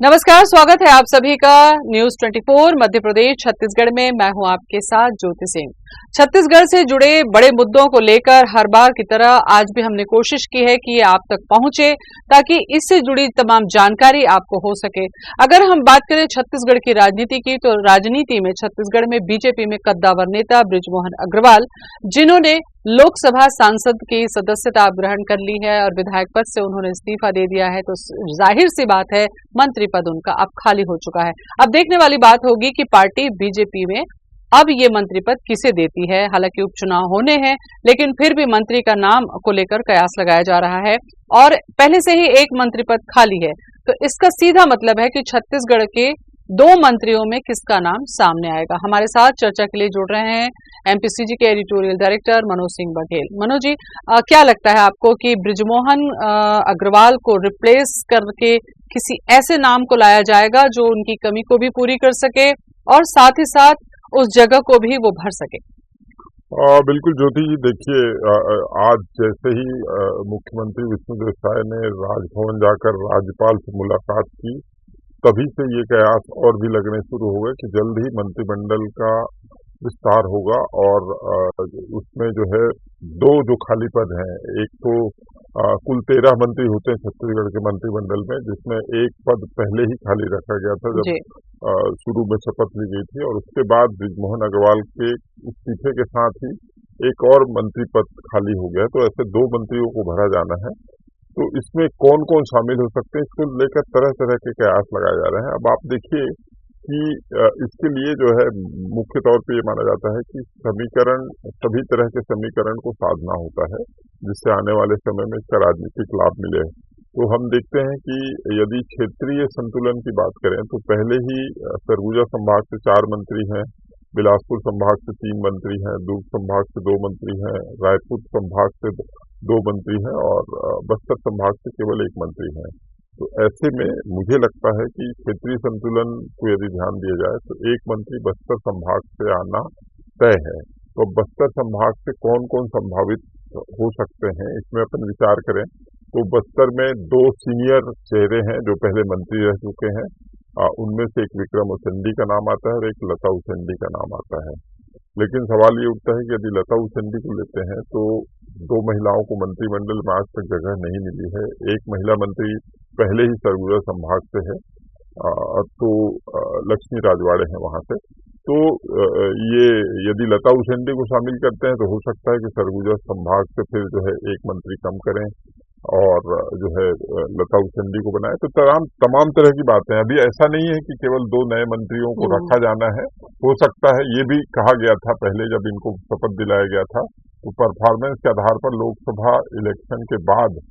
नमस्कार, स्वागत है आप सभी का न्यूज 24 मध्य प्रदेश छत्तीसगढ़ में। मैं हूं आपके साथ ज्योति सिंह। छत्तीसगढ़ से जुड़े बड़े मुद्दों को लेकर हर बार की तरह आज भी हमने कोशिश की है कि ये आप तक पहुंचे ताकि इससे जुड़ी तमाम जानकारी आपको हो सके। अगर हम बात करें छत्तीसगढ़ की राजनीति की, तो राजनीति में छत्तीसगढ़ में बीजेपी में कद्दावर नेता बृजमोहन अग्रवाल, जिन्होंने लोकसभा सांसद की सदस्यता ग्रहण कर ली है और विधायक पद से उन्होंने इस्तीफा दे दिया है, तो जाहिर सी बात है मंत्री पद उनका अब खाली हो चुका है। अब देखने वाली बात होगी कि पार्टी बीजेपी में अब ये मंत्री पद किसे देती है। हालांकि उपचुनाव होने हैं, लेकिन फिर भी मंत्री का नाम को लेकर कयास लगाया जा रहा है और पहले से ही एक मंत्री पद खाली है, तो इसका सीधा मतलब है कि छत्तीसगढ़ के दो मंत्रियों में किसका नाम सामने आएगा। हमारे साथ चर्चा के लिए जुड़ रहे हैं एमपीसीजी के एडिटोरियल डायरेक्टर मनोज सिंह बघेल। मनोज जी, क्या लगता है आपको कि बृजमोहन अग्रवाल को रिप्लेस करके किसी ऐसे नाम को लाया जाएगा जो उनकी कमी को भी पूरी कर सके और साथ ही साथ उस जगह को भी वो भर सके? बिल्कुल ज्योति जी, देखिए, आज जैसे ही मुख्यमंत्री विष्णुदेव साय ने राजभवन जाकर राज्यपाल से मुलाकात की, तभी से ये कयास और भी लगने शुरू हो गए कि जल्द ही मंत्रिमंडल का विस्तार होगा और उसमें जो है दो जो खाली पद हैं, एक तो कुल 13 मंत्री होते हैं छत्तीसगढ़ के मंत्रिमंडल में, जिसमें एक पद पहले ही खाली रखा गया था जब शुरू में शपथ ली गई थी, और उसके बाद बृजमोहन अग्रवाल के इस्तीफे के साथ ही एक और मंत्री पद खाली हो गया। तो ऐसे दो मंत्रियों को भरा जाना है। तो इसमें कौन कौन शामिल हो सकते हैं, इसको लेकर तरह तरह के कयास लगाए जा रहे हैं। अब आप देखिए कि इसके लिए जो है मुख्य तौर पे ये माना जाता है कि सभी तरह के समीकरण को साधना होता है, जिससे आने वाले समय में इसका राजनीतिक लाभ मिले। तो हम देखते हैं कि यदि क्षेत्रीय संतुलन की बात करें तो पहले ही सरगुजा संभाग से 4 मंत्री हैं, बिलासपुर संभाग से 3 मंत्री हैं, दुर्ग संभाग से 2 मंत्री हैं, रायपुर संभाग से 2 मंत्री हैं और बस्तर संभाग से केवल 1 मंत्री हैं। तो ऐसे में मुझे लगता है कि क्षेत्रीय संतुलन को यदि ध्यान दिया जाए तो एक मंत्री बस्तर संभाग से आना तय है। तो बस्तर संभाग से कौन कौन संभावित हो सकते हैं, इसमें अपन विचार करें तो बस्तर में 2 सीनियर चेहरे हैं जो पहले मंत्री रह चुके हैं। उनमें से एक विक्रम उसेंडी का नाम आता है और एक लता उसेंडी का नाम आता है। लेकिन सवाल ये उठता है कि यदि लता उसेंडी को लेते हैं तो 2 महिलाओं को मंत्रिमंडल में आज तक जगह नहीं मिली है। एक महिला मंत्री पहले ही सरगुजा संभाग से है, तो लक्ष्मी राजवाड़े हैं वहां से। तो ये यदि लता उसेंडी को शामिल करते हैं तो हो सकता है कि सरगुजा संभाग से फिर जो है एक मंत्री कम करें और जो है लता उसेंडी को बनाए। तो तमाम तरह की बातें हैं। अभी ऐसा नहीं है कि केवल 2 नए मंत्रियों को रखा जाना है। हो सकता है, ये भी कहा गया था पहले जब इनको शपथ दिलाया गया था, तो परफॉर्मेंस के आधार पर लोकसभा इलेक्शन के बाद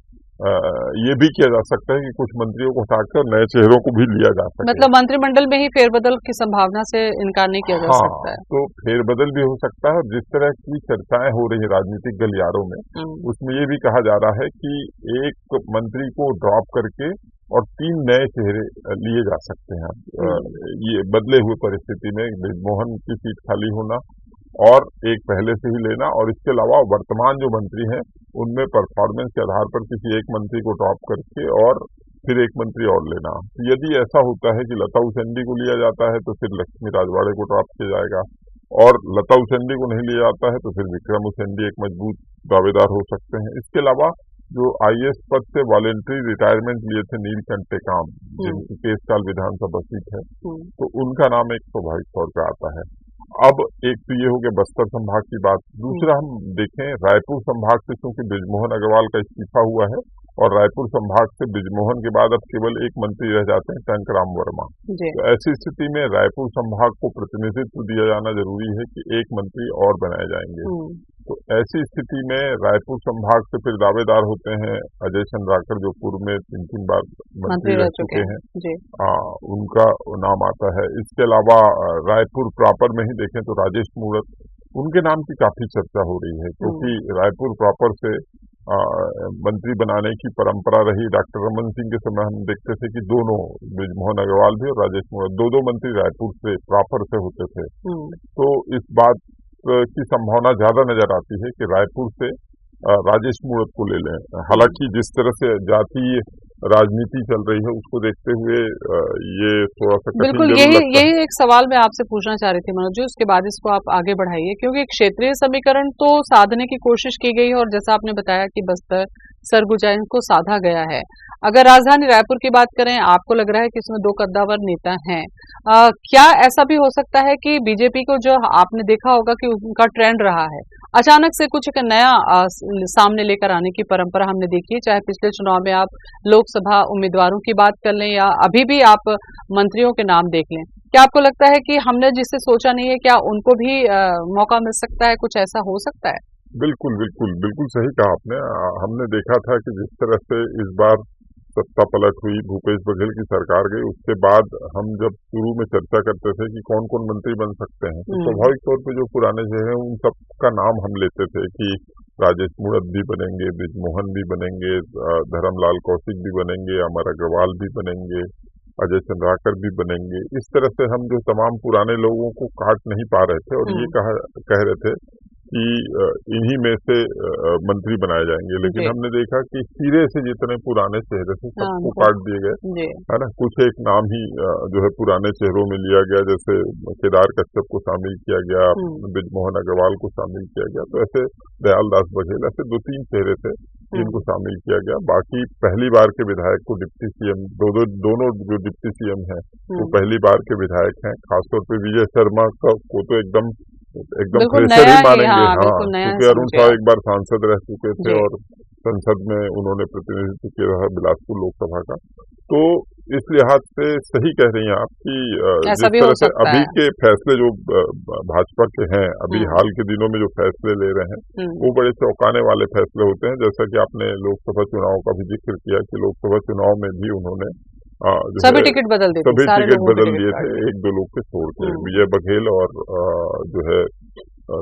ये भी किया जा सकता है कि कुछ मंत्रियों को हटाकर नए चेहरों को भी लिया जा सकता है। मतलब मंत्रिमंडल में ही फेरबदल की संभावना से इनकार नहीं किया जा सकता है। तो फेरबदल भी हो सकता है। जिस तरह की चर्चाएं हो रही है राजनीतिक गलियारों में, उसमें ये भी कहा जा रहा है कि एक मंत्री को ड्रॉप करके और 3 नए चेहरे लिए जा सकते हैं। ये बदले हुए परिस्थिति में बृजमोहन की सीट खाली होना और एक पहले से ही लेना, और इसके अलावा वर्तमान जो मंत्री हैं उनमें परफॉर्मेंस के आधार पर किसी एक मंत्री को ड्रॉप करके और फिर एक मंत्री और लेना। तो यदि ऐसा होता है कि लता उसेंडी को लिया जाता है तो फिर लक्ष्मी राजवाड़े को ड्रॉप किया जाएगा, और लता उसेंडी को नहीं लिया जाता है तो फिर विक्रम उसेंडी एक मजबूत दावेदार हो सकते हैं। इसके अलावा जो आईएएस पद से वॉलेंट्री रिटायरमेंट लिए थे नीलकंठ टेकाम, जिनकी केशकाल विधानसभा सीट है, तो उनका नाम एक स्वाभाविक तौर पर आता है। अब एक तो ये हो गया बस्तर संभाग की बात। दूसरा हम देखें रायपुर संभाग से, क्योंकि बृजमोहन अग्रवाल का इस्तीफा हुआ है और रायपुर संभाग से बृजमोहन के बाद अब केवल एक मंत्री रह जाते हैं, टंकराम वर्मा। तो ऐसी स्थिति में रायपुर संभाग को प्रतिनिधित्व दिया जाना जरूरी है कि एक मंत्री और बनाए जाएंगे। तो ऐसी स्थिति में रायपुर संभाग से फिर दावेदार होते हैं अजय चंद्राकर, जो पूर्व में 3 बार मंत्री रह चुके हैं। उनका नाम आता है। इसके अलावा रायपुर प्रॉपर में ही देखें तो राजेश मूणत, उनके नाम की काफी चर्चा हो रही है, क्योंकि रायपुर प्रॉपर से मंत्री बनाने की परंपरा रही। डॉक्टर रमन सिंह के समय हम देखते थे कि दोनों, बृजमोहन अग्रवाल भी और राजेश मूणत, 2 मंत्री रायपुर से प्रॉपर से होते थे। तो इस बात की संभावना ज्यादा नजर आती है कि रायपुर से राजेश मूणत को ले लें। हालांकि जिस तरह से जातीय राजनीति चल रही है उसको देखते हुए ये थोड़ा सा कठिन बिल्कुल, जरूर यही लगता है। यही एक सवाल मैं आपसे पूछना चाह रही थी मनोज जी, उसके बाद इसको आप आगे बढ़ाइए, क्योंकि क्षेत्रीय समीकरण तो साधने की कोशिश की गई है और जैसा आपने बताया कि बस्तर, सरगुजा इनको साधा गया है। अगर राजधानी रायपुर की बात करें, आपको लग रहा है कि इसमें दो कद्दावर नेता हैं। क्या ऐसा भी हो सकता है कि बीजेपी को, जो आपने देखा होगा कि उनका ट्रेंड रहा है, अचानक से कुछ एक नया सामने लेकर आने की परंपरा हमने देखी है, चाहे पिछले चुनाव में आप लोकसभा उम्मीदवारों की बात कर लें या अभी भी आप मंत्रियों के नाम देख लें। क्या आपको लगता है कि हमने जिससे सोचा नहीं है, क्या उनको भी मौका मिल सकता है, कुछ ऐसा हो सकता है? बिल्कुल बिल्कुल बिल्कुल सही कहा आपने। हमने देखा था कि जिस तरह से इस बार सत्ता पलट हुई, भूपेश बघेल की सरकार गई, उसके बाद हम जब शुरू में चर्चा करते थे कि कौन कौन मंत्री बन सकते हैं, तो स्वाभाविक तौर पे जो पुराने चेहरे हैं उन सबका नाम हम लेते थे कि राजेश मूणत भी बनेंगे, बृजमोहन भी बनेंगे, धर्मलाल कौशिक भी बनेंगे, अमर अग्रवाल भी बनेंगे, अजय चंद्राकर भी बनेंगे। इस तरह से हम जो तमाम पुराने लोगों को काट नहीं पा रहे थे और ये कह रहे थे कि इन्हीं में से मंत्री बनाए जाएंगे, लेकिन जी। हमने देखा कि सिरे से जितने पुराने चेहरे थे हाँ, सबको तो काट दिए गए, जी। है ना। कुछ एक नाम ही जो है पुराने चेहरों में लिया गया, जैसे केदार कश्यप को शामिल किया गया, बृजमोहन अग्रवाल को शामिल किया गया, तो ऐसे दयाल दास बघेल, ऐसे दो तीन चेहरे थे जिनको शामिल किया गया। बाकी पहली बार के विधायक को डिप्टी सीएम, दोनों जो डिप्टी सीएम हैं वो पहली बार के विधायक हैं। खासतौर पे विजय शर्मा को तो एकदम बिल्कुल फ्रेशर ही नया ही, मानेंगे। हाँ, हाँ, बिल्कुल नया है, क्योंकि अरुण समझिए साहब आप। एक बार सांसद रह चुके थे जी। और संसद में उन्होंने प्रतिनिधित्व किया है बिलासपुर लोकसभा का। तो इस लिहाज से सही कह रही हैं आप कि ऐसा जिस भी हो तरह से सकता अभी है। के फैसले जो भाजपा के हैं, अभी हम्म हाल के दिनों में जो फैसले ले रहे हैं, हम्म वो बड़े चौंकाने वाले फैसले होते हैं। जैसा कि आपने लोकसभा चुनाव का भी जिक्र किया कि लोकसभा चुनाव में भी उन्होंने जो सभी है टिकट बदल दी थी, सभी सारे टिकट लोगों के बदल टिकट दिए थे, काट दिए। एक दो लोग के छोड़ के, हम्म विजय बघेल और जो है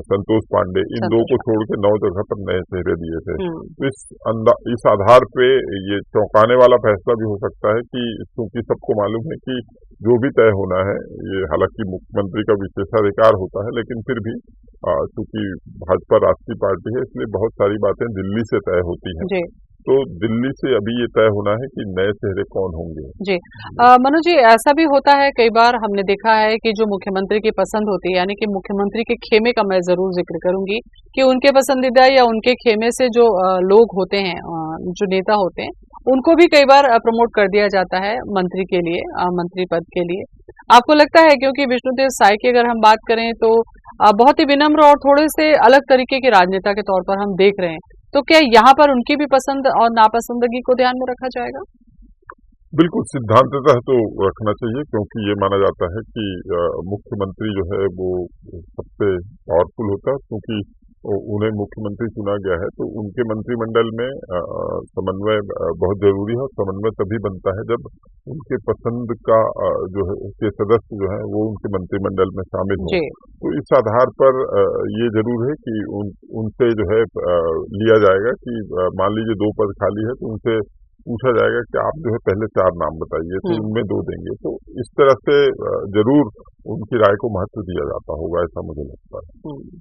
संतोष पांडे, इन दो संतोष को पांडे। छोड़ के 9 जगह पर नए चेहरे दिए थे। हम्म तो इस आधार पे ये चौंकाने वाला फैसला भी हो सकता है कि क्योंकि सबको मालूम है कि जो भी तय होना है, ये हालांकि मुख्यमंत्री का विशेषाधिकार होता है, लेकिन फिर भी चूंकि भाजपा राष्ट्रीय पार्टी है, इसलिए बहुत सारी बातें दिल्ली से तय होती हैं। जी तो दिल्ली से अभी ये तय होना है कि नए चेहरे कौन होंगे। जी। मनोज जी, ऐसा भी होता है, कई बार हमने देखा है कि जो मुख्यमंत्री की पसंद होती है, यानी कि मुख्यमंत्री के खेमे का मैं जरूर जिक्र करूंगी कि उनके पसंदीदा या उनके खेमे से जो लोग होते हैं, जो नेता होते हैं, उनको भी कई बार प्रमोट कर दिया जाता है मंत्री के लिए, मंत्री पद के लिए। आपको लगता है, क्योंकि विष्णुदेव साय की अगर हम बात करें तो बहुत ही विनम्र और थोड़े से अलग तरीके के राजनेता के तौर पर हम देख रहे हैं, तो क्या यहाँ पर उनकी भी पसंद और नापसंदगी को ध्यान में रखा जाएगा? बिल्कुल सिद्धांततः तो रखना चाहिए, क्योंकि ये माना जाता है कि मुख्यमंत्री जो है वो सबसे पावरफुल होता है, क्योंकि उन्हें मुख्यमंत्री चुना गया है। तो उनके मंत्रिमंडल में समन्वय बहुत जरूरी है, और समन्वय तभी बनता है जब उनके पसंद का जो है के सदस्य जो है वो उनके मंत्रिमंडल में शामिल हो। जी तो इस आधार पर ये जरूर है कि उनसे जो है लिया जाएगा कि मान लीजिए 2 पद खाली है, तो उनसे पूछा जाएगा कि आप जो है पहले 4 नाम बताइए, तो हम्म उनमें 2 देंगे। तो इस तरह से जरूर उनकी राय को महत्व दिया जाता होगा, ऐसा मुझे लगता है। हम्म।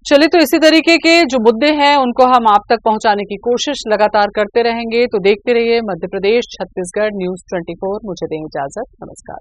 चलिए, तो इसी तरीके के जो मुद्दे हैं उनको हम आप तक पहुंचाने की कोशिश लगातार करते रहेंगे, तो देखते रहिए मध्य प्रदेश छत्तीसगढ़ न्यूज़ 24। मुझे दें इजाजत, नमस्कार।